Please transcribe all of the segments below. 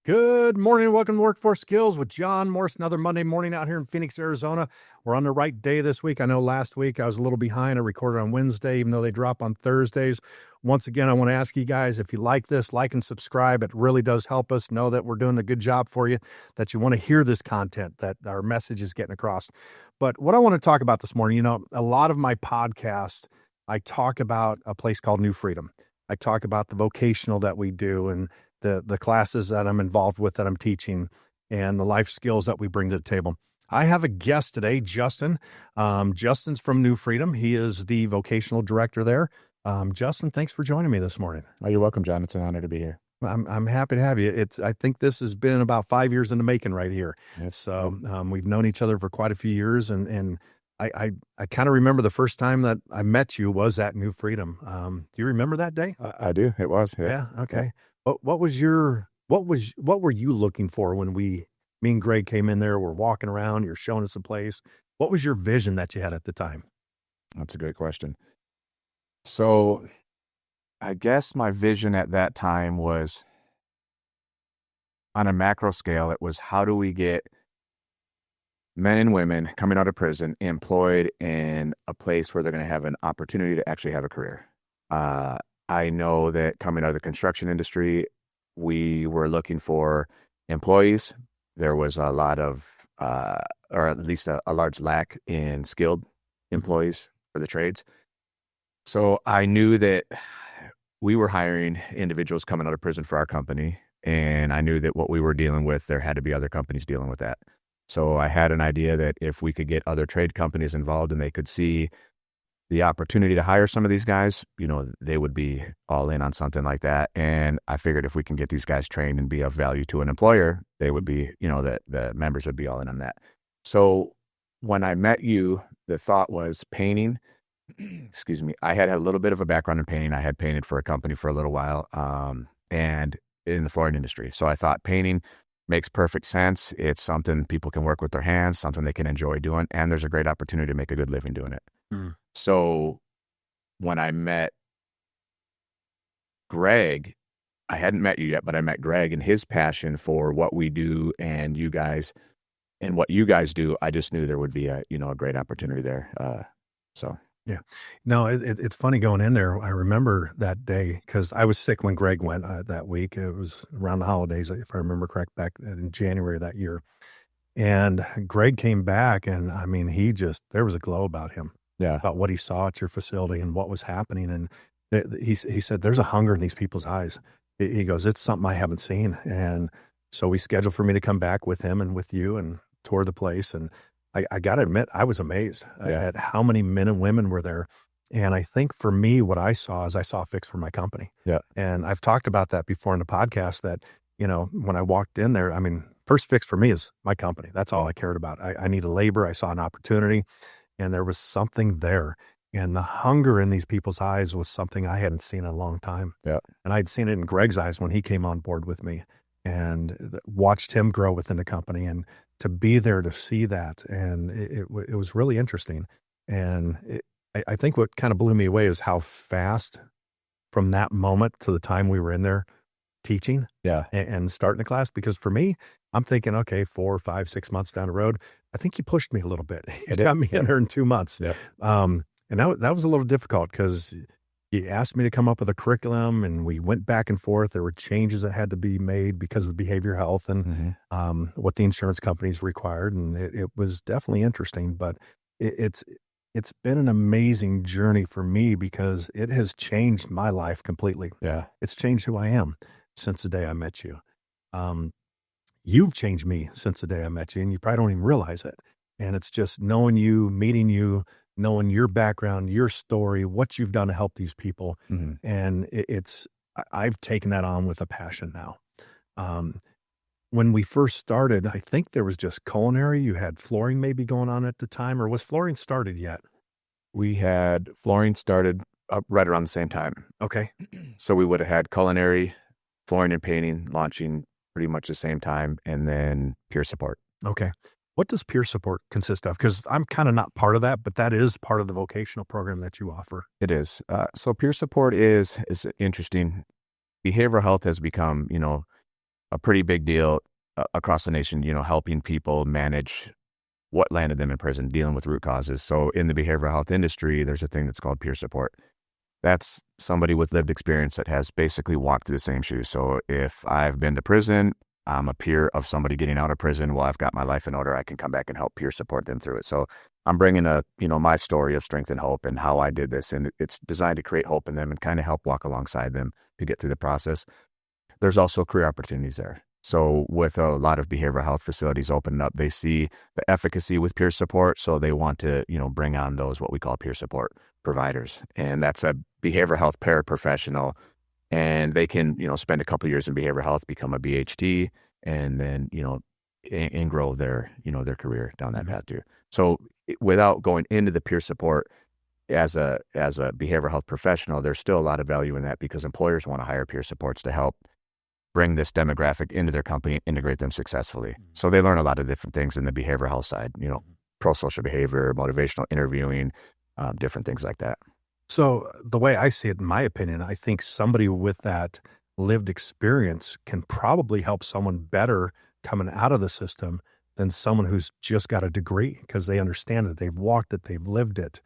Good morning. Welcome to Workforce Skills with John Morse. Another Monday morning out here in Phoenix, Arizona. We're on the right day this week. I know last week I was a little behind. I recorded on Wednesday, even though they drop on Thursdays. Once again, I want to ask you guys, if you like this, like and subscribe. It really does help us know that we're doing a good job for you, that you want to hear this content, that our message is getting across. But what I want to talk about this morning, a lot of my podcasts, I talk about a place called New Freedom. I talk about the vocational that we do and the classes that I'm involved with, that I'm teaching, and the life skills that we bring to the table. I have a guest today, Justin. Justin's from New Freedom. He is the vocational director there. Justin, thanks for joining me this morning. Oh, you're welcome, John. It's an honor to be here. I'm happy to have you. I think this has been about 5 years in the making right here. Yes. So we've known each other for quite a few years, and I kind of remember the first time that I met you was at New Freedom. Do you remember that day? I do. It was. Yeah. Okay. What were you looking for when me and Greg came in there? We're walking around, you're showing us the place. What was your vision that you had at the time? That's a great question. So I guess my vision at that time was, on a macro scale, it was, how do we get men and women coming out of prison employed in a place where they're going to have an opportunity to actually have a career? I know that coming out of the construction industry, we were looking for employees. There was a lot of, or at least a large lack in skilled employees for the trades. So I knew that we were hiring individuals coming out of prison for our company, and I knew that what we were dealing with, there had to be other companies dealing with that. So I had an idea that if we could get other trade companies involved and they could see the opportunity to hire some of these guys, they would be all in on something like that. And I figured if we can get these guys trained and be of value to an employer, they would be, that the members would be all in on that. So when I met you, the thought was painting. Excuse me. I had a little bit of a background in painting. I had painted for a company for a little while, and in the flooring industry. So I thought painting makes perfect sense. It's something people can work with their hands, something they can enjoy doing, and there's a great opportunity to make a good living doing it. So when I met Greg, I hadn't met you yet, but I met Greg, and his passion for what we do and you guys and what you guys do, I just knew there would be a great opportunity there. Yeah. No, it's funny going in there. I remember that day because I was sick when Greg went that week. It was around the holidays, if I remember correct, back in January of that year. And Greg came back, and I mean, there was a glow about him. Yeah. About what he saw at your facility and what was happening. And he said, there's a hunger in these people's eyes. He goes, it's something I haven't seen. And so we scheduled for me to come back with him and with you and tour the place. And I got to admit, I was amazed at how many men and women were there. And I think for me, what I saw is I saw a fix for my company. Yeah. And I've talked about that before in the podcast that, when I walked in there, I mean, first fix for me is my company. That's all I cared about. I needed labor. I saw an opportunity. And there was something there. And the hunger in these people's eyes was something I hadn't seen in a long time. Yeah. And I'd seen it in Greg's eyes when he came on board with me and watched him grow within the company, and to be there to see that. And it was really interesting. And I think what kind of blew me away is how fast from that moment to the time we were in there teaching and starting the class. Because for me, I'm thinking, okay, 4, 5, 6 months down the road, I think you pushed me a little bit. You got me in there in 2 months. Yeah. And that was a little difficult because you asked me to come up with a curriculum, and we went back and forth. There were changes that had to be made because of the behavioral health and what the insurance companies required. And it was definitely interesting, but it's been an amazing journey for me because it has changed my life completely. Yeah. It's changed who I am since the day I met you. You've changed me since the day I met you, and you probably don't even realize it. And it's just knowing you, meeting you, knowing your background, your story, what you've done to help these people. And I've taken that on with a passion now. When we first started, I think there was just culinary. You had flooring maybe going on at the time, or was flooring started yet? We had flooring started up right around the same time. Okay. So we would have had culinary, flooring and painting launching pretty much the same time, and then peer support. Okay. What does peer support consist of? Because I'm kind of not part of that, but that is part of the vocational program that you offer. It is. So peer support is interesting. Behavioral health has become, a pretty big deal across the nation, helping people manage what landed them in prison, dealing with root causes. So in the behavioral health industry, there's a thing that's called peer support. That's somebody with lived experience that has basically walked through the same shoes. So if I've been to prison, I'm a peer of somebody getting out of prison. Well, I've got my life in order. I can come back and help peer support them through it. So I'm bringing my story of strength and hope and how I did this. And it's designed to create hope in them and kind of help walk alongside them to get through the process. There's also career opportunities there. So with a lot of behavioral health facilities opening up, they see the efficacy with peer support. So they want to, bring on those, what we call peer support providers. And that's a behavioral health paraprofessional. And they can, spend a couple of years in behavioral health, become a BHD, and then, and grow their career down that path too. So without going into the peer support as a behavioral health professional, there's still a lot of value in that because employers want to hire peer supports to help bring this demographic into their company and integrate them successfully. So they learn a lot of different things in the behavioral health side, pro-social behavior, motivational interviewing, different things like that. So the way I see it, in my opinion, I think somebody with that lived experience can probably help someone better coming out of the system than someone who's just got a degree because they understand it, they've walked it, they've lived it.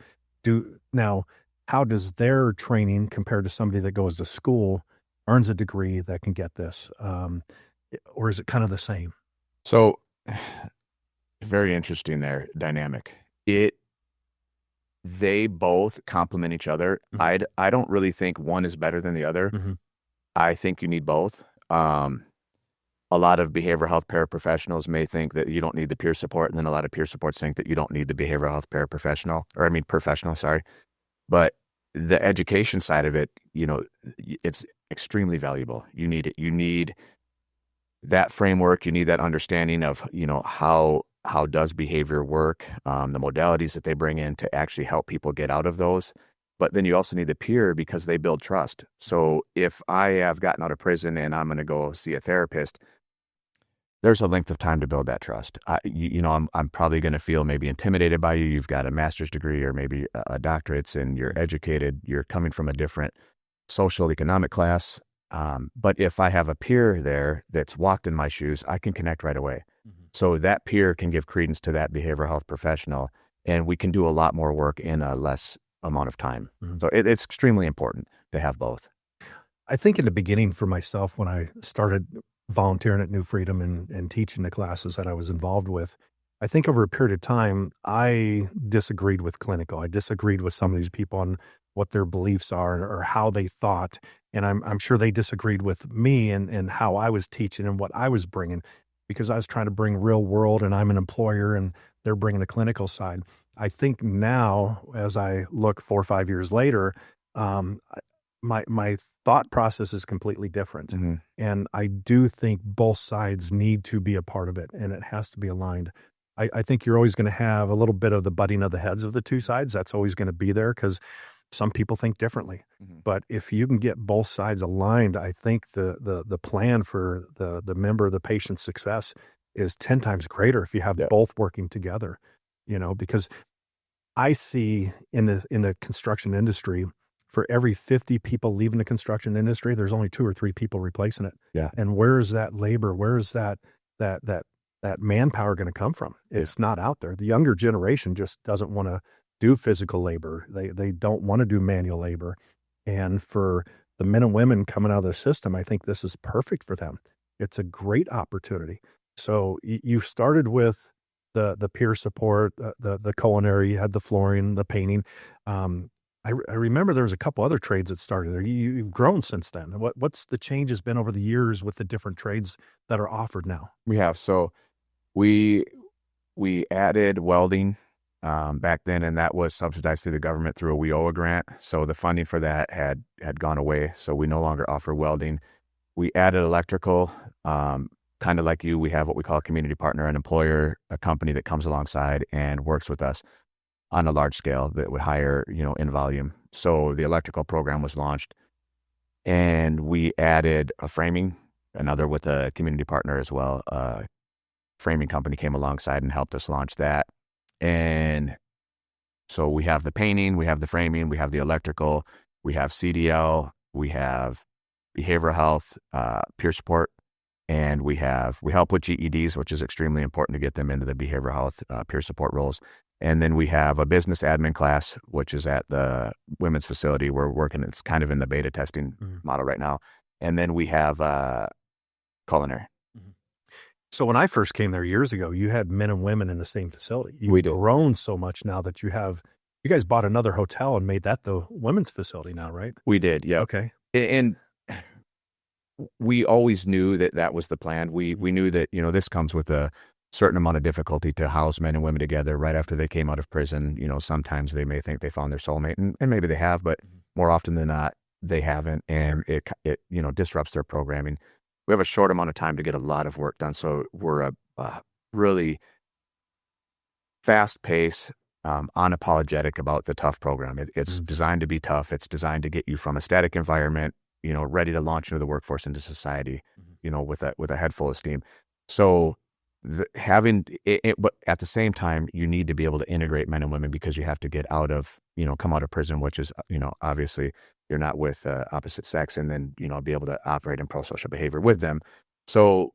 Now, how does their training compare to somebody that goes to school, earns a degree that can get this? Or is it kind of the same? So very interesting there, dynamic. They both complement each other. Mm-hmm. I don't really think one is better than the other. Mm-hmm. I think you need both. A lot of behavioral health paraprofessionals may think that you don't need the peer support, and then a lot of peer supports think that you don't need the behavioral health professional, sorry. But the education side of it, it's extremely valuable. You need it. You need that framework. You need that understanding of, how does behavior work, the modalities that they bring in to actually help people get out of those. But then you also need the peer because they build trust. So if I have gotten out of prison and I'm going to go see a therapist, there's a length of time to build that trust. I'm probably going to feel maybe intimidated by you. You've got a master's degree or maybe a doctorate and you're educated. You're coming from a different social economic class. But if I have a peer there that's walked in my shoes, I can connect right away. Mm-hmm. So that peer can give credence to that behavioral health professional, and we can do a lot more work in a less amount of time. Mm-hmm. So it's extremely important to have both. I think in the beginning for myself, when I started volunteering at New Freedom and teaching the classes that I was involved with, I think over a period of time, I disagreed with clinical. I disagreed with some of these people on what their beliefs are or how they thought. And I'm sure they disagreed with me and how I was teaching and what I was bringing, because I was trying to bring real world and I'm an employer and they're bringing the clinical side. I think now, as I look 4 or 5 years later, my thought process is completely different. Mm-hmm. And I do think both sides need to be a part of it, and it has to be aligned. I think you're always going to have a little bit of the butting of the heads of the two sides. That's always going to be there because some people think differently. Mm-hmm. But if you can get both sides aligned, I think the plan for the member, the patient's success is 10 times greater if you have both working together, because I see in the construction industry, for every 50 people leaving the construction industry, there's only 2 or 3 people replacing it. Yeah. And where is that labor? Where is that manpower going to come from? It's not out there. The younger generation just doesn't want to do physical labor. They don't want to do manual labor. And for the men and women coming out of the system, I think this is perfect for them. It's a great opportunity. So you started with the peer support, the culinary, you had the flooring, the painting. I remember there was a couple other trades that started there. You've grown since then. What's the changes been over the years with the different trades that are offered now? We have. So we added welding back then, and that was subsidized through the government through a WIOA grant. So the funding for that had gone away. So we no longer offer welding. We added electrical, kind of like you. We have what we call a community partner, an employer, a company that comes alongside and works with us on a large scale that would hire, in volume. So the electrical program was launched, and we added a framing, another with a community partner as well. Framing company came alongside and helped us launch that. And so we have the painting, we have the framing, we have the electrical, we have CDL, we have behavioral health, peer support, and we help with GEDs, which is extremely important to get them into the behavioral health peer support roles. And then we have a business admin class, which is at the women's facility. We're working, it's kind of in the beta testing model right now. And then we have culinary. So when I first came there years ago, you had men and women in the same facility. We do. You've grown so much now that you guys bought another hotel and made that the women's facility now, right? We did, yeah. Okay. And we always knew that was the plan. We knew that, this comes with a certain amount of difficulty to house men and women together right after they came out of prison. Sometimes they may think they found their soulmate, and maybe they have, but more often than not, they haven't, and it disrupts their programming. We have a short amount of time to get a lot of work done, so we're a really fast-paced, unapologetic about the tough program. It's designed to be tough. It's designed to get you from a static environment, ready to launch into the workforce, into society, with a head full of steam. So but at the same time, you need to be able to integrate men and women, because you have to get come out of prison, which is, obviously you're not with opposite sex, and then, be able to operate in pro-social behavior with them. So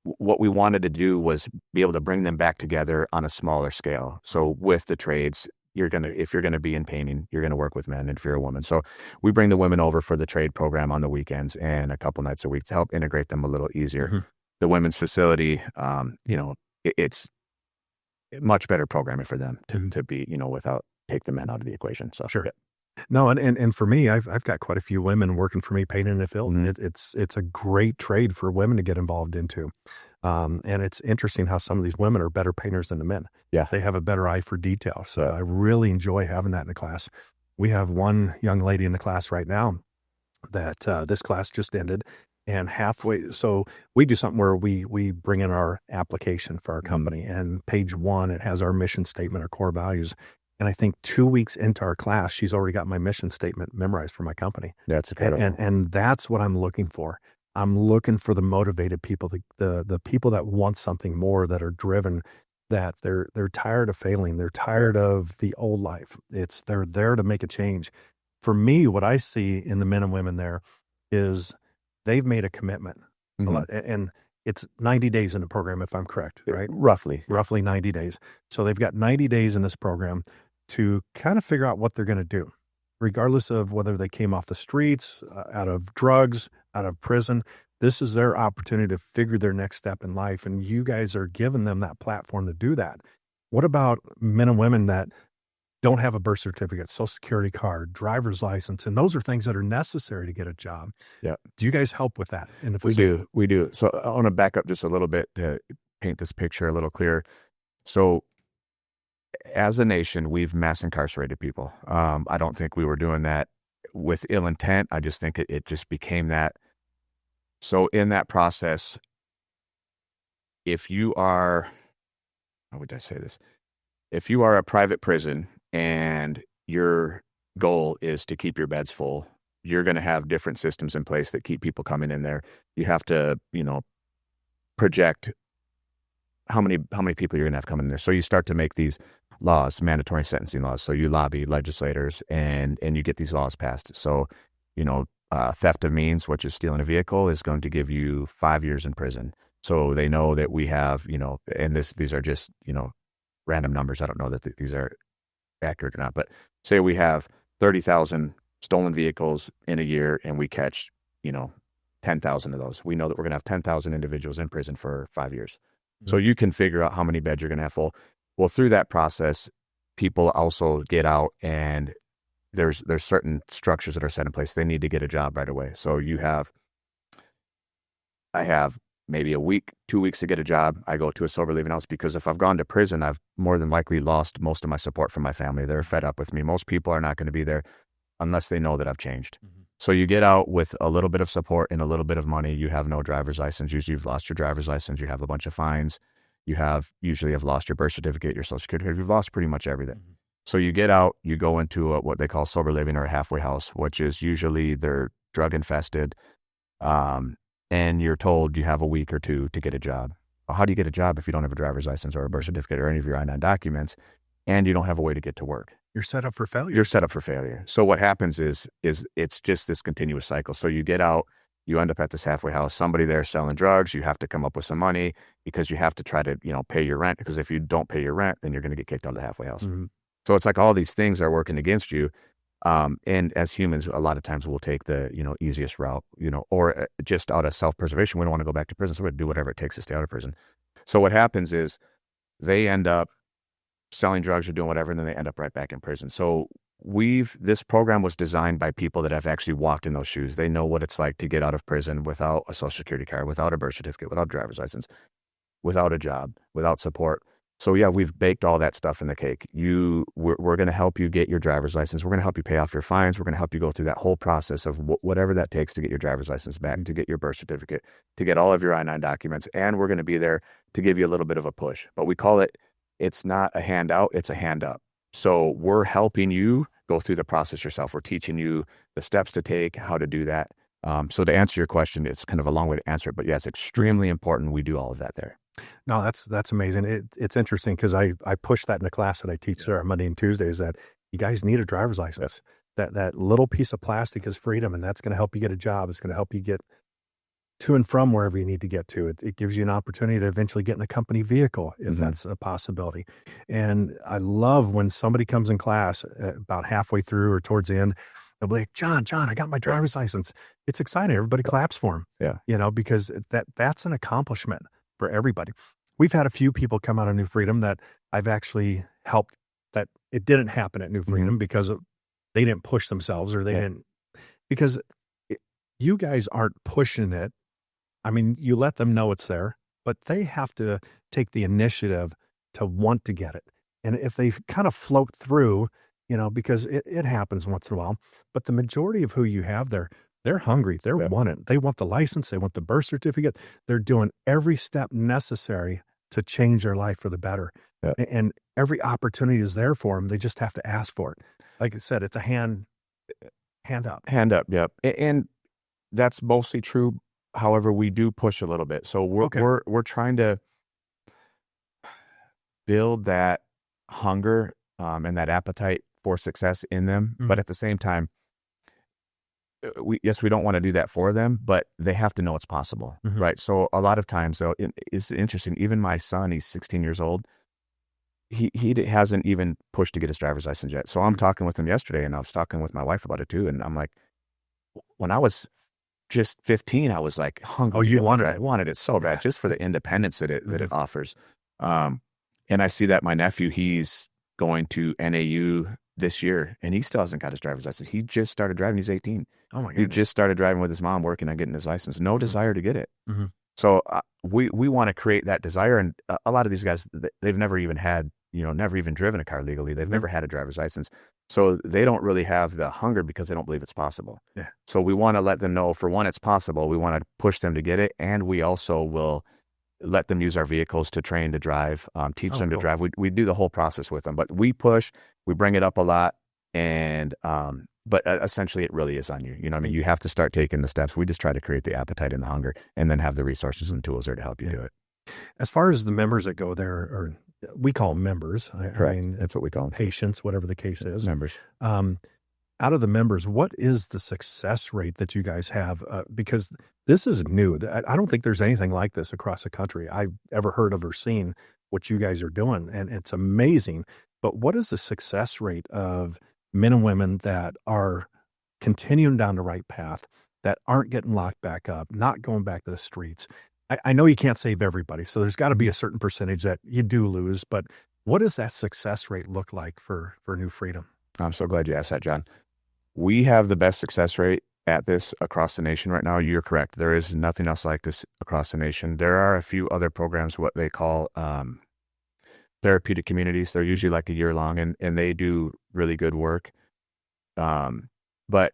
what we wanted to do was be able to bring them back together on a smaller scale. So with the trades, if you're going to be in painting, you're going to work with men, and if you're a woman. So we bring the women over for the trade program on the weekends and a couple nights a week to help integrate them a little easier. The women's facility, it's much better programming for them to be, without take the men out of the equation. So sure. Yeah. No, and for me, I've got quite a few women working for me painting in the field. It's a great trade for women to get involved into. And it's interesting how some of these women are better painters than the men. Yeah. They have a better eye for detail. So I really enjoy having that in the class. We have one young lady in the class right now that this class just ended. And halfway, so we do something where we bring in our application for our company, and page 1, it has our mission statement, our core values. And I think 2 weeks into our class, she's already got my mission statement memorized for my company. That's incredible. And that's what I'm looking for. I'm looking for the motivated people, the people that want something more, that are driven, that they're tired of failing. They're tired of the old life. They're there to make a change. For me, what I see in the men and women there is they've made a commitment. And it's 90 days in the program, if I'm correct, right? Roughly 90 days. So they've got 90 days in this program to kind of figure out what they're going to do, regardless of whether they came off the streets, out of drugs, out of prison. This is their opportunity to figure their next step in life. And you guys are giving them that platform to do that. What about men and women that don't have a birth certificate, social security card, driver's license, and those are things that are necessary to get a job? Yeah. Do you guys help with that in the facility? We do. So I want to back up just a little bit to paint this picture a little clearer. So as a nation, we've mass incarcerated people. I don't think we were doing that with ill intent. I just think it just became that. So in that process, if you are, how would I say this? If you are a private prison and your goal is to keep your beds full, you're going to have different systems in place that keep people coming in there. You have to, project how many people you're going to have coming in there. So you start to make these laws, mandatory sentencing laws. So you lobby legislators and you get these laws passed. So, theft of means, which is stealing a vehicle, is going to give you 5 years in prison. So they know that we have, and these are just, random numbers. I don't know that these are accurate or not, but say we have 30,000 stolen vehicles in a year and we catch, 10,000 of those. We know that we're going to have 10,000 individuals in prison for 5 years. So you can figure out how many beds you're going to have full. Well, through that process, people also get out, and there's certain structures that are set in place. They need to get a job right away. So I have maybe a week, 2 weeks to get a job. I go to a sober living house, because if I've gone to prison, I've more than likely lost most of my support from my family. They're fed up with me. Most people are not going to be there unless they know that I've changed. So you get out with a little bit of support and a little bit of money. You have no driver's license. Usually you've lost your driver's license. You have a bunch of fines. You usually have lost your birth certificate, your social security. You've lost pretty much everything. So you get out, you go into what they call sober living or a halfway house, which is usually they're drug infested. And you're told you have a week or two to get a job. Well, how do you get a job if you don't have a driver's license or a birth certificate or any of your I-9 documents, and you don't have a way to get to work? You're set up for failure. You're set up for failure. So what happens is it's just this continuous cycle. So you get out, you end up at this halfway house, somebody there selling drugs, you have to come up with some money because you have to try to, pay your rent, because if you don't pay your rent, then you're going to get kicked out of the halfway house. Mm-hmm. So it's like all these things are working against you. And as humans, a lot of times we'll take the, easiest route, or just out of self-preservation. We don't want to go back to prison. So we're going to do whatever it takes to stay out of prison. So what happens is they end up selling drugs or doing whatever, and then they end up right back in prison. So this program was designed by people that have actually walked in those shoes. They know what it's like to get out of prison without a social security card, without a birth certificate, without a driver's license, without a job, without support. So yeah, we've baked all that stuff in the cake. We're going to help you get your driver's license. We're going to help you pay off your fines. We're going to help you go through that whole process of whatever that takes to get your driver's license back, to get your birth certificate, to get all of your I-9 documents. And we're going to be there to give you a little bit of a push. But we call it, it's not a handout, it's a hand up. So we're helping you go through the process yourself. We're teaching you the steps to take, how to do that. So to answer your question, it's kind of a long way to answer it, but yes, extremely important. We do all of that there. No, that's amazing. It's interesting because I push that in the class that I teach there on Monday and Tuesdays, that you guys need a driver's license. That little piece of plastic is freedom, and that's going to help you get a job. It's going to help you get to and from wherever you need to get to. It gives you an opportunity to eventually get in a company vehicle if that's a possibility. And I love when somebody comes in class about halfway through or towards the end, they'll be like, John, I got my driver's license. It's exciting. Everybody claps for him. Yeah. Because that's an accomplishment for everybody. We've had a few people come out of New Freedom that I've actually helped, that it didn't happen at New Freedom because they didn't push themselves, or they didn't, because you guys aren't pushing it. I mean, you let them know it's there, but they have to take the initiative to want to get it. And if they kind of float through, because it happens once in a while, but the majority of who you have there, they're hungry. They're wanting. They want the license. They want the birth certificate. They're doing every step necessary to change their life for the better. Yeah. And every opportunity is there for them. They just have to ask for it. Like I said, it's a hand up. Hand up, yep. And that's mostly true. However, we do push a little bit. So we're trying to build that hunger and that appetite for success in them. But at the same time, we don't want to do that for them, but they have to know it's possible, right? So a lot of times, though, it's interesting. Even my son, he's 16 years old. He hasn't even pushed to get his driver's license yet. So I'm talking with him yesterday, and I was talking with my wife about it too. And I'm like, when I was just 15, I was like hungry. Oh, you wanted it. I wanted it so bad, just for the independence that it offers. And I see that my nephew, he's going to NAU this year, and he still hasn't got his driver's license. He just started driving. He's 18. Oh my goodness. He just started driving with his mom, working on getting his license. No desire to get it. So we want to create that desire. And a lot of these guys, they've never even had, never even driven a car legally. They've never had a driver's license. So they don't really have the hunger because they don't believe it's possible. Yeah. So we want to let them know, for one, it's possible. We want to push them to get it. And we also will let them use our vehicles to train to drive, teach them to drive. We do the whole process with them, but we push, we bring it up a lot. And, but essentially it really is on you. You know what I mean? You have to start taking the steps. We just try to create the appetite and the hunger, and then have the resources and tools there to help you do it. As far as the members that go there, or we call them members. Correct. I mean, that's what we call them. Patients, whatever the case is. Members. Out of the members, what is the success rate that you guys have? Because this is new. I don't think there's anything like this across the country I've ever heard of or seen what you guys are doing. And it's amazing. But what is the success rate of men and women that are continuing down the right path, that aren't getting locked back up, not going back to the streets? I know you can't save everybody, so there's got to be a certain percentage that you do lose. But what does that success rate look like for New Freedom? I'm so glad you asked that, John. We have the best success rate at this across the nation right now. You're correct. There is nothing else like this across the nation. There are a few other programs, what they call therapeutic communities. They're usually like a year long, and they do really good work. But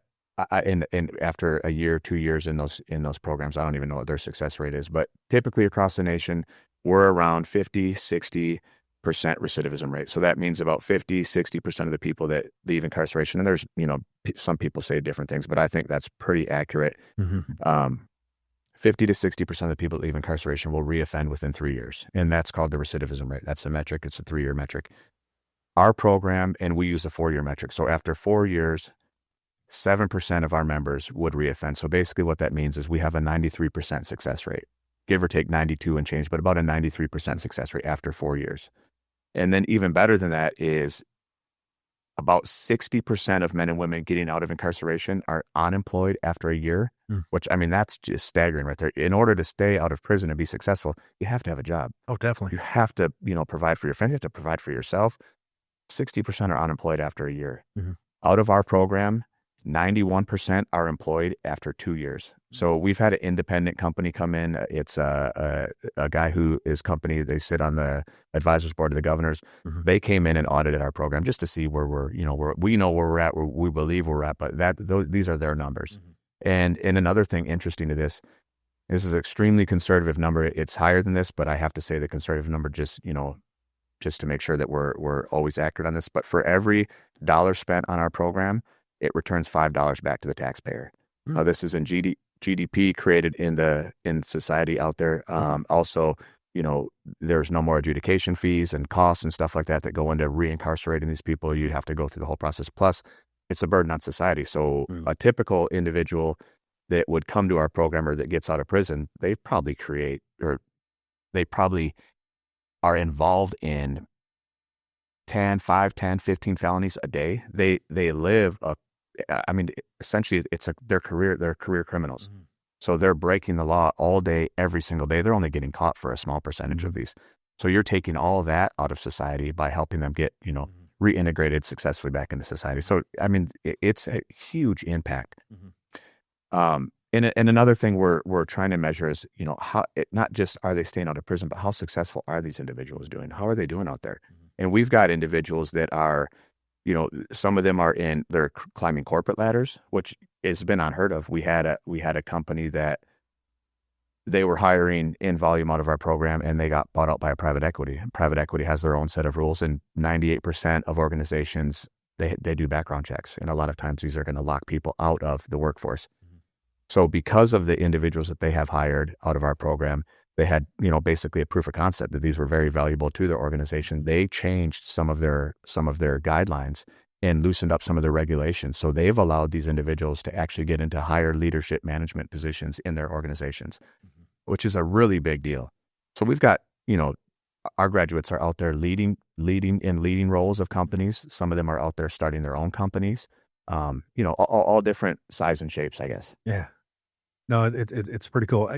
and after a year, 2 years in those programs, I don't even know what their success rate is. But typically across the nation, we're around 50-60% recidivism rate. So that means about 50-60% of the people that leave incarceration, and there's, some people say different things, but I think that's pretty accurate. 50 to 60% of the people that leave incarceration will reoffend within 3 years. And that's called the recidivism rate. That's the metric. It's a 3-year metric. Our program, and we use a 4-year metric. So after 4 years, 7% of our members would reoffend. So basically what that means is we have a 93% success rate, give or take 92 and change, but about a 93% success rate after 4 years. And then even better than that is about 60% of men and women getting out of incarceration are unemployed after a year, which, I mean, that's just staggering right there. In order to stay out of prison and be successful, you have to have a job. Oh, definitely. You have to, provide for your family, you have to provide for yourself. 60% are unemployed after a year. Out of our program, 91% are employed after 2 years. So we've had an independent company come in. It's a guy who is company, they sit on the advisors board of the governors. They came in and audited our program just to see where we know where we're at, where we believe we're at, but these are their numbers. And another thing interesting to this is an extremely conservative number. It's higher than this, but I have to say the conservative number just to make sure that we're always accurate on this. But for every dollar spent on our program, it returns $5 back to the taxpayer. This is in GDP created in society out there. Also, there's no more adjudication fees and costs and stuff like that go into reincarcerating these people. You'd have to go through the whole process. Plus, it's a burden on society. So a typical individual that would come to our program or that gets out of prison, they probably are involved in 10, 15 felonies a day. They live essentially they're career criminals. So they're breaking the law all day, every single day. They're only getting caught for a small percentage of these. So you're taking all of that out of society by helping them get, reintegrated successfully back into society. So, I mean, it's a huge impact. And another thing we're trying to measure is, how not just are they staying out of prison, but how successful are these individuals doing? How are they doing out there? And we've got individuals that are, some of them they're climbing corporate ladders, which has been unheard of. We had a company that they were hiring in volume out of our program, and they got bought out by a private equity. Private equity has their own set of rules, and 98% of organizations, they do background checks. And a lot of times these are going to lock people out of the workforce. So because of the individuals that they have hired out of our program, they had, basically a proof of concept that these were very valuable to their organization. They changed some of their guidelines and loosened up some of their regulations. So they've allowed these individuals to actually get into higher leadership management positions in their organizations, which is a really big deal. So we've got, our graduates are out there leading roles of companies. Some of them are out there starting their own companies, all different size and shapes, I guess. Yeah. No, it's pretty cool.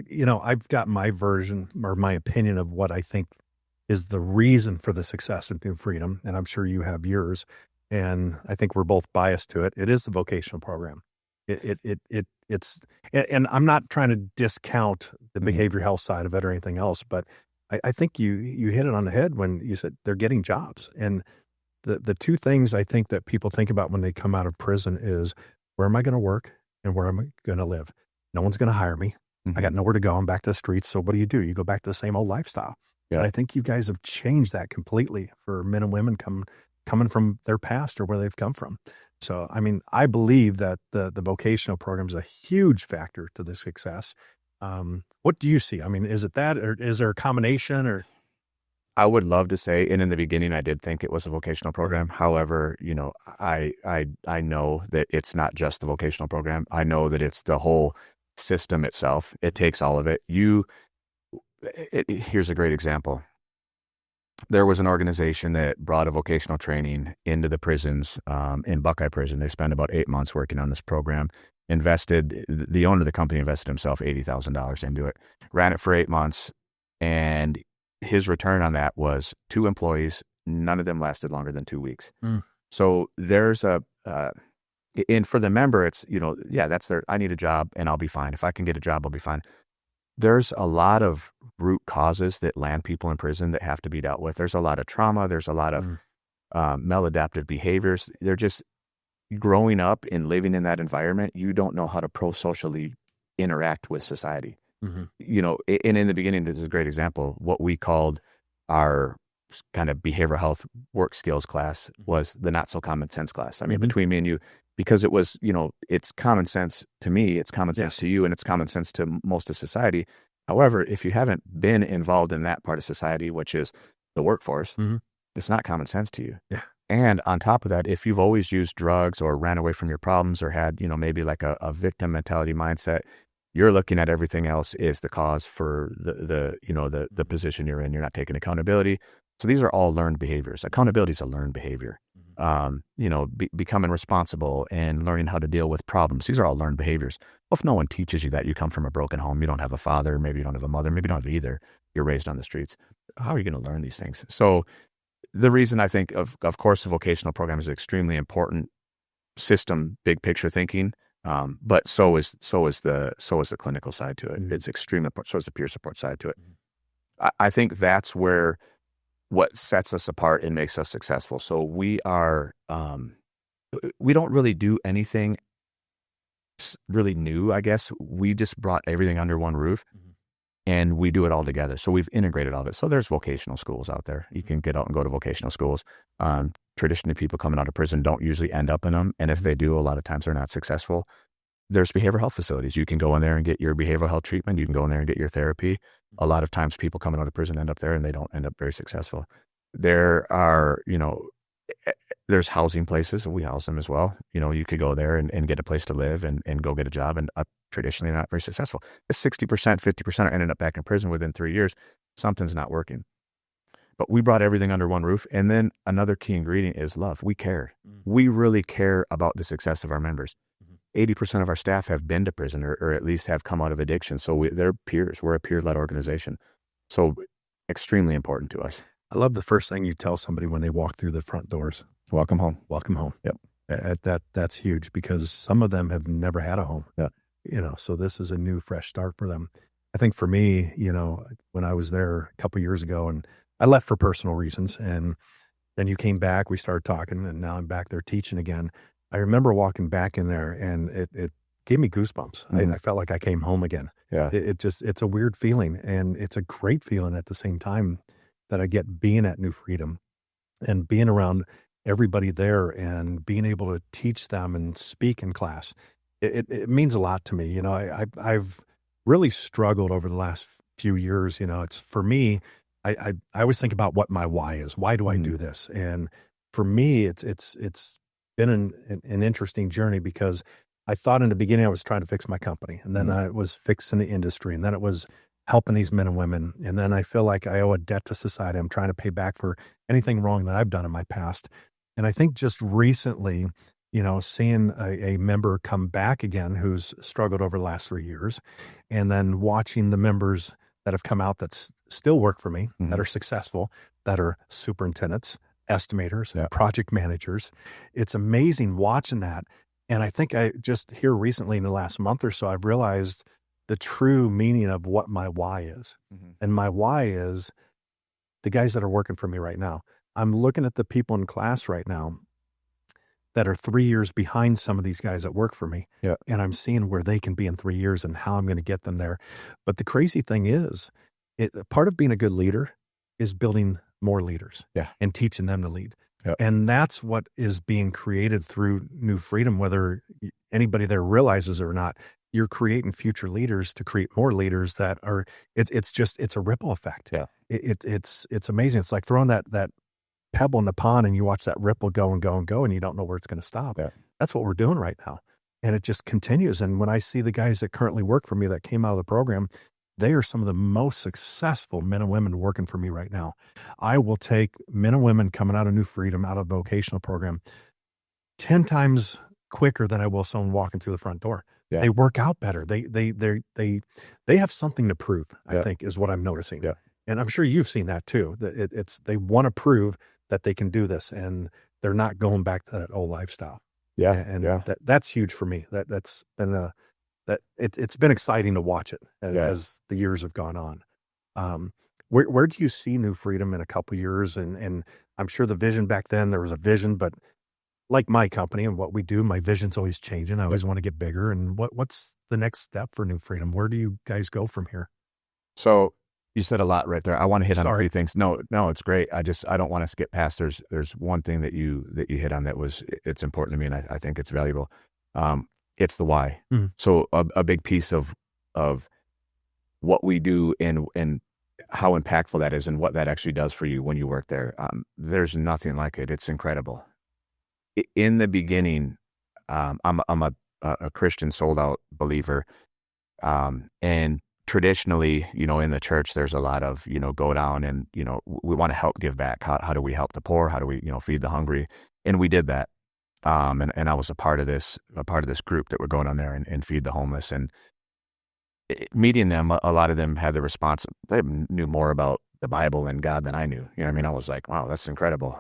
I've got my version or my opinion of what I think is the reason for the success of New Freedom, and I'm sure you have yours. And I think we're both biased to it. It is the vocational program. It's, and I'm not trying to discount the behavioral health side of it or anything else, but I think you hit it on the head when you said they're getting jobs. And the two things I think that people think about when they come out of prison is, where am I going to work and where am I going to live? No one's going to hire me. I got nowhere to go. I'm back to the streets. So what do? You go back to the same old lifestyle. Yeah. And I think you guys have changed that completely for men and women coming from their past or where they've come from. So, I mean, I believe that the vocational program is a huge factor to the success. What do you see? I mean, is it that, or is there a combination, or? I would love to say, and in the beginning, I did think it was a vocational program. However, I know that it's not just the vocational program. I know that it's the whole system itself. It takes all of it. Here's a great example. There was an organization that brought a vocational training into the prisons, in Buckeye Prison. They spent about 8 months working on this program. The owner of the company invested himself $80,000 into it, ran it for 8 months, and his return on that was 2 employees. None of them lasted longer than 2 weeks. So there's and for the member, it's, that's I need a job and I'll be fine. If I can get a job, I'll be fine. There's a lot of root causes that land people in prison that have to be dealt with. There's a lot of trauma. There's a lot of maladaptive behaviors. They're just growing up and living in that environment. You don't know how to pro-socially interact with society. And in the beginning, this is a great example. What we called our kind of behavioral health work skills class was the not so common sense class. I mean, between me and you, because it was, it's common sense to me, it's common sense to you, and it's common sense to most of society. However, if you haven't been involved in that part of society, which is the workforce, it's not common sense to you. Yeah. And on top of that, if you've always used drugs or ran away from your problems or had, maybe like a victim mentality mindset, you're looking at everything else is the cause for the position you're in. You're not taking accountability. So these are all learned behaviors. Accountability is a learned behavior. Becoming responsible and learning how to deal with problems. These are all learned behaviors. Well, if no one teaches you that, you come from a broken home, you don't have a father, maybe you don't have a mother, maybe you don't have either. You're raised on the streets. How are you going to learn these things? So the reason I think, of course, the vocational program is extremely important system, big picture thinking. But so is the clinical side to it. Mm-hmm. It's extremely important. So is the peer support side to it. Mm-hmm. I think that's where what sets us apart and makes us successful. So we don't really do anything really new, I guess. We just brought everything under one roof. Mm-hmm. And we do it all together. So we've integrated all of it. So there's vocational schools out there. You can get out and go to vocational schools. Traditionally, people coming out of prison don't usually end up in them. And if they do, a lot of times they're not successful. There's behavioral health facilities. You can go in there and get your behavioral health treatment. You can go in there and get your therapy. A lot of times people coming out of prison end up there and they don't end up very successful. There are, there's housing places, and we house them as well. You could go there and get a place to live and go get a job, and traditionally not very successful. If 60%, 50% are ending up back in prison within 3 years, something's not working. But we brought everything under one roof. And then another key ingredient is love. We care. Mm-hmm. We really care about the success of our members. Mm-hmm. 80% of our staff have been to prison or at least have come out of addiction. So they're peers. We're a peer-led organization. So extremely important to us. I love the first thing you tell somebody when they walk through the front doors. Welcome home. Welcome home. Yep. That's huge because some of them have never had a home. Yeah. So this is a new, fresh start for them. I think for me, when I was there a couple of years ago and I left for personal reasons, and then you came back, we started talking, and now I'm back there teaching again. I remember walking back in there and it gave me goosebumps. Mm-hmm. I felt like I came home again. Yeah. It's a weird feeling, and it's a great feeling at the same time that I get being at New Freedom and being around everybody there and being able to teach them and speak in class. It means a lot to me. I've really struggled over the last few years. It's for me, I always think about what my why is. Why do I do this? And for me, it's been an interesting journey because I thought in the beginning I was trying to fix my company, and then I was fixing the industry, and then it was helping these men and women. And then I feel like I owe a debt to society. I'm trying to pay back for anything wrong that I've done in my past. And I think just recently, seeing a member come back again who's struggled over the last 3 years, and then watching the members that have come out that still work for me, mm-hmm. that are successful, that are superintendents, estimators, yeah. project managers. It's amazing watching that. And I think I just here recently in the last month or so, I've realized the true meaning of what my why is. Mm-hmm. And my why is the guys that are working for me right now. I'm looking at the people in class right now that are 3 years behind some of these guys that work for me. Yeah. And I'm seeing where they can be in 3 years and how I'm going to get them there. But the crazy thing is, part of being a good leader is building more leaders, yeah. and teaching them to lead. Yeah. And that's what is being created through New Freedom, whether anybody there realizes it or not. You're creating future leaders to create more leaders that are, it's a ripple effect. Yeah. It's amazing. It's like throwing that pebble in the pond and you watch that ripple go and go and go and you don't know where it's going to stop. Yeah. That's what we're doing right now. And it just continues. And when I see the guys that currently work for me that came out of the program, they are some of the most successful men and women working for me right now. I will take men and women coming out of New Freedom, out of the vocational program, 10 times quicker than I will someone walking through the front door. Yeah. They work out better. They have something to prove, I think, is what I'm noticing. Yeah. And I'm sure you've seen that too. That they want to prove that they can do this, and they're not going back to that old lifestyle. Yeah, and that's huge for me. That's been it's been exciting to watch it as the years have gone on. Where do you see New Freedom in a couple of years? And I'm sure the vision back then, there was a vision, but like my company and what we do, my vision's always changing. I always want to get bigger. And what's the next step for New Freedom? Where do you guys go from here? So you said a lot right there. I want to hit on a few things. No, it's great. I don't want to skip past. There's one thing that you hit on that it's important to me, and I think it's valuable. It's the why. Mm-hmm. So a big piece of what we do and how impactful that is and what that actually does for you when you work there. There's nothing like it. It's incredible. In the beginning, I'm a Christian sold out believer. And traditionally, in the church, there's a lot of, go down and, we want to help give back. How do we help the poor? How do we, feed the hungry? And we did that. And I was a part of this group that would go down there and feed the homeless. And meeting them, a lot of them had the response. They knew more about the Bible and God than I knew. You know what I mean? I was like, wow, that's incredible.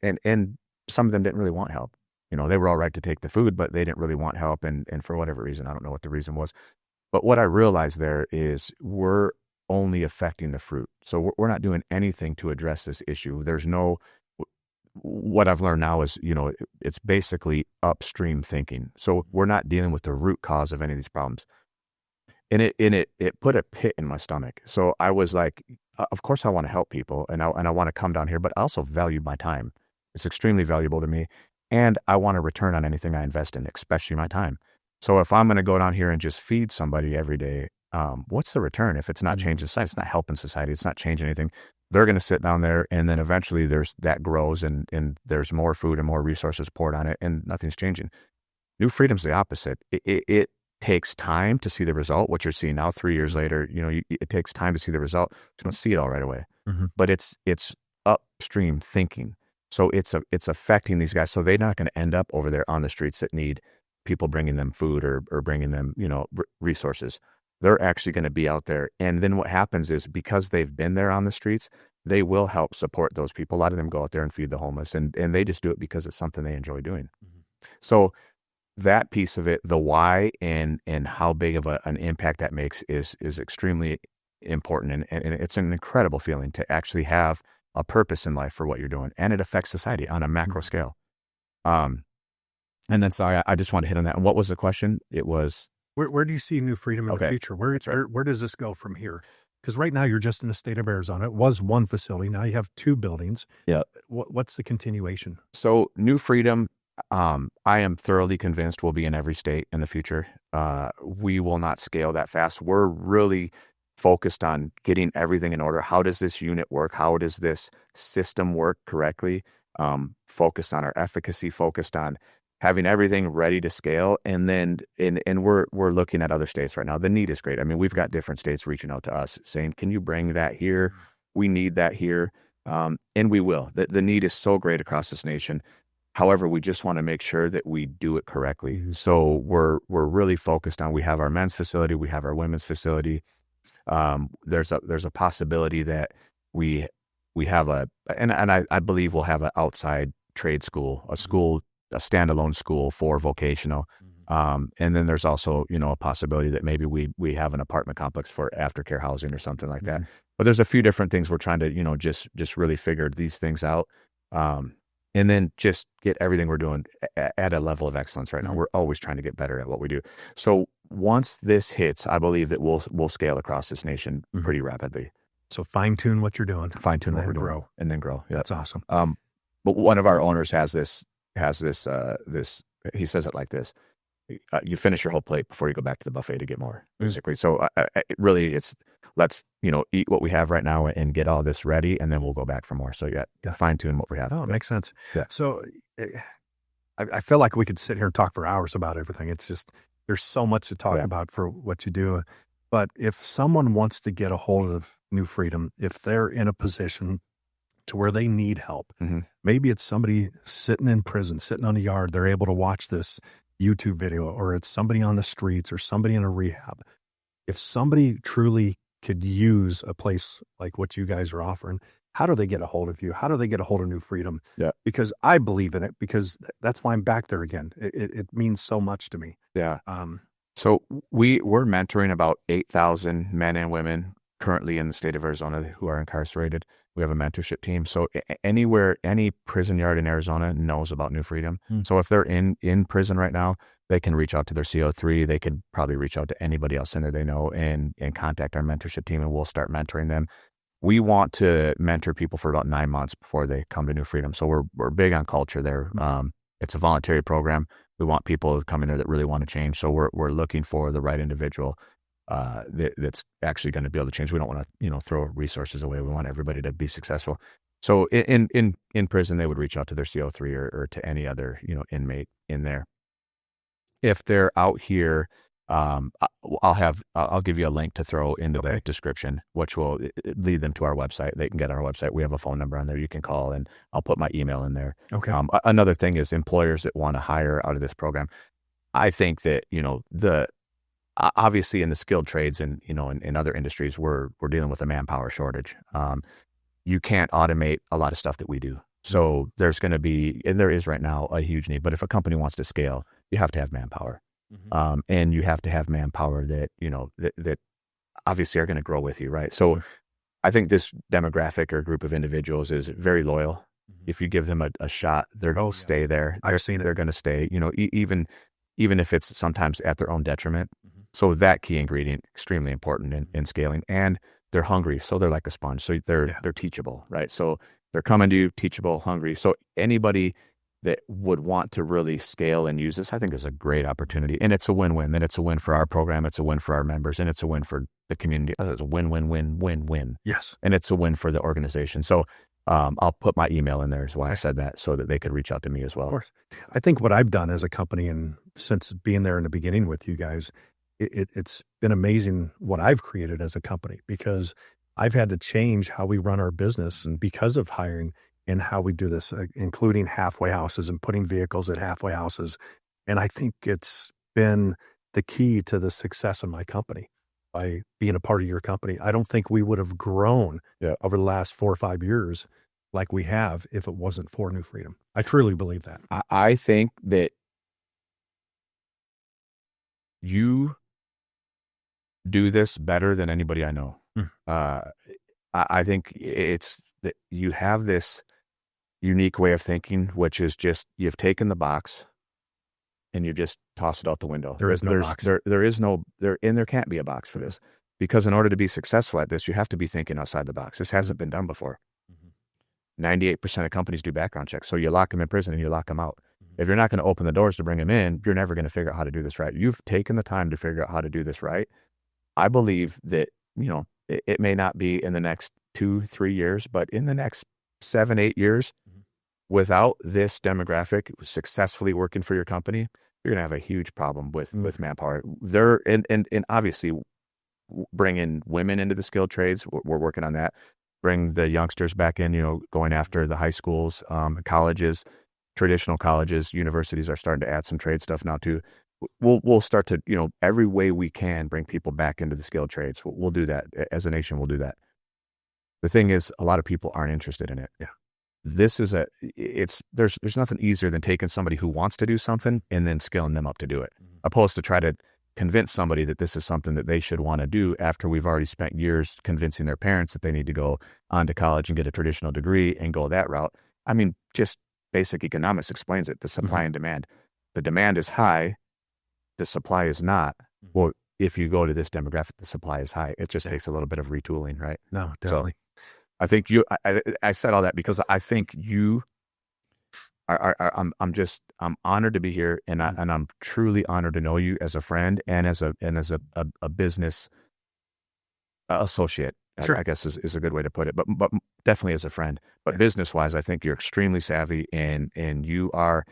And some of them didn't really want help. They were all right to take the food, but they didn't really want help. And for whatever reason, I don't know what the reason was. But what I realized there is we're only affecting the fruit. So we're not doing anything to address this issue. What I've learned now is, it's basically upstream thinking. So we're not dealing with the root cause of any of these problems. And it put a pit in my stomach. So I was like, of course I want to help people and I want to come down here, but I also value my time. It's extremely valuable to me. And I want to return on anything I invest in, especially my time. So if I'm going to go down here and just feed somebody every day, what's the return? If it's not changing society, it's not helping society, it's not changing anything. They're going to sit down there and then eventually that grows and there's more food and more resources poured on it and nothing's changing. New Freedom's the opposite. It takes time to see the result. What you're seeing now, 3 years later, it takes time to see the result. You don't see it all right away, but it's upstream thinking. So it's affecting these guys. So they're not going to end up over there on the streets that need people bringing them food or bringing them, resources. They're actually going to be out there. And then what happens is because they've been there on the streets, they will help support those people. A lot of them go out there and feed the homeless and they just do it because it's something they enjoy doing. So that piece of it, the why and how big of an impact that makes is extremely important. And it's an incredible feeling to actually have a purpose in life for what you're doing. And it affects society on a macro scale. And then, sorry, I just want to hit on that. And what was the question? It was, where do you see New Freedom in the future? Where does this go from here? Because right now you're just in the state of Arizona. It was one facility. Now you have 2 buildings. Yeah. What's the continuation? So New Freedom, I am thoroughly convinced will be in every state in the future. We will not scale that fast. We're really focused on getting everything in order. How does this unit work? How does this system work correctly? Focused on our efficacy, focused on having everything ready to scale. And then, and we're looking at other states right now. The need is great. I mean, we've got different states reaching out to us saying, can you bring that here? We need that here. And we will. The need is so great across this nation. However, we just want to make sure that we do it correctly. So we're really focused on, we have our men's facility, we have our women's facility. There's a possibility that we have and I believe we'll have an outside trade school, a standalone school for vocational. And then there's also, a possibility that maybe we have an apartment complex for aftercare housing or something like that. But there's a few different things we're trying to, just really figure these things out. And then just get everything we're doing at a level of excellence right now. We're always trying to get better at what we do. So once this hits, I believe that we'll scale across this nation pretty rapidly. So fine tune what you're doing. Fine tune what we're doing. And then grow. Yeah. That's awesome. But one of our owners has this, he says it like this: you finish your whole plate before you go back to the buffet to get more, basically. So really it's, let's, eat what we have right now and get all this ready, and then we'll go back for more. So yeah. Fine tune what we have. Oh, it makes sense. Yeah. So I feel like we could sit here and talk for hours about everything. It's just, there's so much to talk about for what you do. But if someone wants to get a hold of New Freedom, if they're in a position to where they need help, maybe it's somebody sitting in prison, sitting on a yard, they're able to watch this YouTube video, or it's somebody on the streets or somebody in a rehab. If somebody truly could use a place like what you guys are offering, how do they get a hold of you? How do they get a hold of New Freedom? Yeah. Because I believe in it, because that's why I'm back there again. It means so much to me. Yeah. So we're mentoring about 8,000 men and women currently in the state of Arizona who are incarcerated. We have a mentorship team. So anywhere, any prison yard in Arizona knows about New Freedom. So if they're in prison right now, they can reach out to their CO3. They could probably reach out to anybody else in there they know and contact our mentorship team, and we'll start mentoring them. We want to mentor people for about 9 months before they come to New Freedom. So we're big on culture there. It's a voluntary program. We want people to come in there that really want to change. So we're looking for the right individual. that's actually going to be able to change. We don't want to, throw resources away. We want everybody to be successful. So in prison, they would reach out to their CO3 or to any other, inmate in there. If they're out here, I'll give you a link to throw into the description, which will lead them to our website. They can get on our website. We have a phone number on there you can call, and I'll put my email in there. Okay. Another thing is employers that want to hire out of this program. I think that, obviously in the skilled trades and, in other industries, we're dealing with a manpower shortage. You can't automate a lot of stuff that we do. So there's going to be, and there is right now, a huge need. But if a company wants to scale, you have to have manpower. And you have to have manpower that, that obviously are going to grow with you, right? So I think this demographic or group of individuals is very loyal. If you give them a shot, they're going to stay there. I've seen it. They're going to stay, even if it's sometimes at their own detriment. So that key ingredient, extremely important in scaling. And they're hungry, so they're like a sponge. So they're teachable, right? So they're coming to you, teachable, hungry. So anybody that would want to really scale and use this, I think is a great opportunity. And it's a win-win. Then it's a win for our program, it's a win for our members, and it's a win for the community. It's a win-win-win-win-win. Yes. And it's a win for the organization. So I'll put my email in there is why I said that, so that they could reach out to me as well. Of course. I think what I've done as a company, and since being there in the beginning with you guys, it's been amazing what I've created as a company, because I've had to change how we run our business, and because of hiring and how we do this, including halfway houses and putting vehicles at halfway houses. And I think it's been the key to the success of my company by being a part of your company. I don't think we would have grown over the last 4 or 5 years like we have if it wasn't for New Freedom. I truly believe that. I think that you do this better than anybody I know. I think it's that you have this unique way of thinking, which is just, you've taken the box and you just toss it out the window. There is no box. There is no, and there can't be a box for this, because in order to be successful at this, you have to be thinking outside the box. This hasn't been done before. 98% of companies do background checks. So you lock them in prison and you lock them out. If you're not going to open the doors to bring them in, you're never going to figure out how to do this right. You've taken the time to figure out how to do this right. I believe that, it may not be in the next 2-3 years, but in the next 7-8 years, without this demographic successfully working for your company, you're going to have a huge problem with manpower. And obviously bringing women into the skilled trades, we're working on that. Bring the youngsters back in, going after the high schools, colleges, traditional colleges, universities are starting to add some trade stuff now too. We'll start to, every way we can bring people back into the skilled trades. We'll do that as a nation. We'll do that. The thing is, a lot of people aren't interested in it. Yeah. This is there's nothing easier than taking somebody who wants to do something and then scaling them up to do it, opposed to try to convince somebody that this is something that they should want to do after we've already spent years convincing their parents that they need to go on to college and get a traditional degree and go that route. I mean, just basic economics explains it, the supply and demand. The demand is high, the supply is not. Well, if you go to this demographic, the supply is high. It just takes a little bit of retooling, right? No, definitely. So I think I said all that because I think you I'm honored to be here, and I'm truly honored to know you as a friend and as a business associate. Sure. I guess is a good way to put it, but definitely as a friend. But business wise, I think you're extremely savvy, and you are.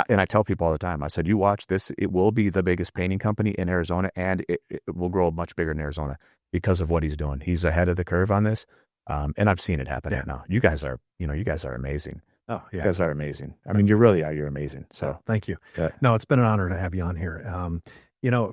And I tell people all the time, I said, you watch this, it will be the biggest painting company in Arizona, and it will grow much bigger in Arizona because of what he's doing. He's ahead of the curve on this. And I've seen it happen right now. You guys are amazing. Oh, yeah. You guys are amazing. I mean, you really are. You're amazing. So thank you. No, it's been an honor to have you on here.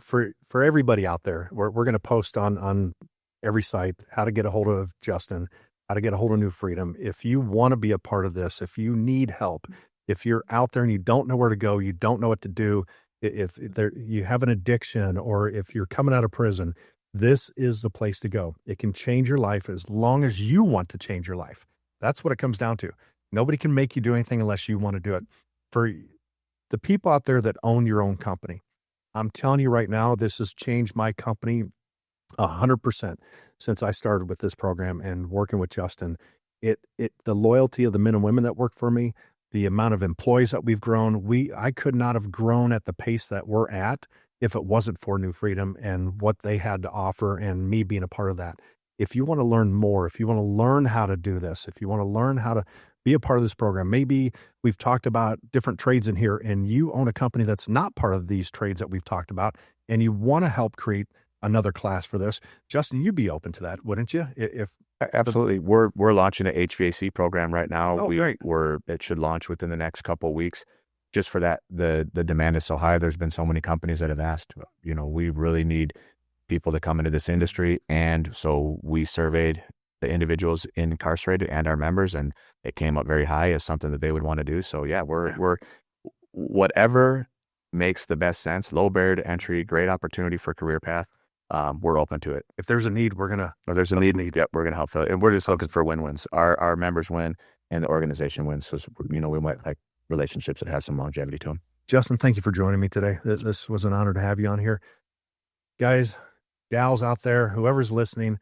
For everybody out there, we're going to post on every site how to get a hold of Justin, how to get a hold of New Freedom. If you want to be a part of this, if you need help, if you're out there and you don't know where to go, you don't know what to do, if you have an addiction, or if you're coming out of prison, this is the place to go. It can change your life as long as you want to change your life. That's what it comes down to. Nobody can make you do anything unless you want to do it. For the people out there that own your own company, I'm telling you right now, this has changed my company 100% since I started with this program and working with Justin. The loyalty of the men and women that work for me, the amount of employees that we've grown, I could not have grown at the pace that we're at if it wasn't for New Freedom and what they had to offer and me being a part of that. If you want to learn more, if you want to learn how to do this, if you want to learn how to be a part of this program, maybe we've talked about different trades in here and you own a company that's not part of these trades that we've talked about, and you want to help create another class for this. Justin, you'd be open to that, wouldn't you? If Absolutely. We're launching an HVAC program right now. Oh, great. It should launch within the next couple of weeks. Just for that, the demand is so high. There's been so many companies that have asked, we really need people to come into this industry. And so we surveyed the individuals incarcerated and our members, and it came up very high as something that they would want to do. So yeah, we're whatever makes the best sense, low barrier to entry, great opportunity for career path. We're open to it. If there's a need, we're going to Yep, we're going to help fill it. And we're just looking for win-wins. Our members win and the organization wins. So, we might like relationships that have some longevity to them. Justin, thank you for joining me today. This was an honor to have you on here. Guys, gals out there, whoever's listening,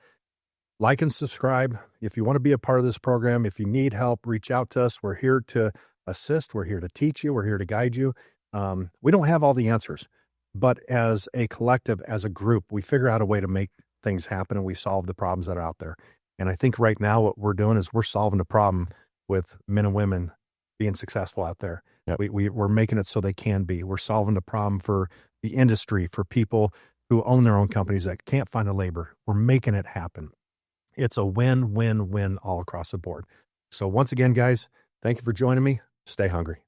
like and subscribe. If you want to be a part of this program, if you need help, reach out to us. We're here to assist. We're here to teach you. We're here to guide you. We don't have all the answers, but as a collective, as a group, we figure out a way to make things happen and we solve the problems that are out there. And I think right now what we're doing is we're solving the problem with men and women being successful out there. Yep. We're making it so they can be. We're solving the problem for the industry, for people who own their own companies that can't find a labor. We're making it happen. It's a win, win, win all across the board. So once again, guys, thank you for joining me. Stay hungry.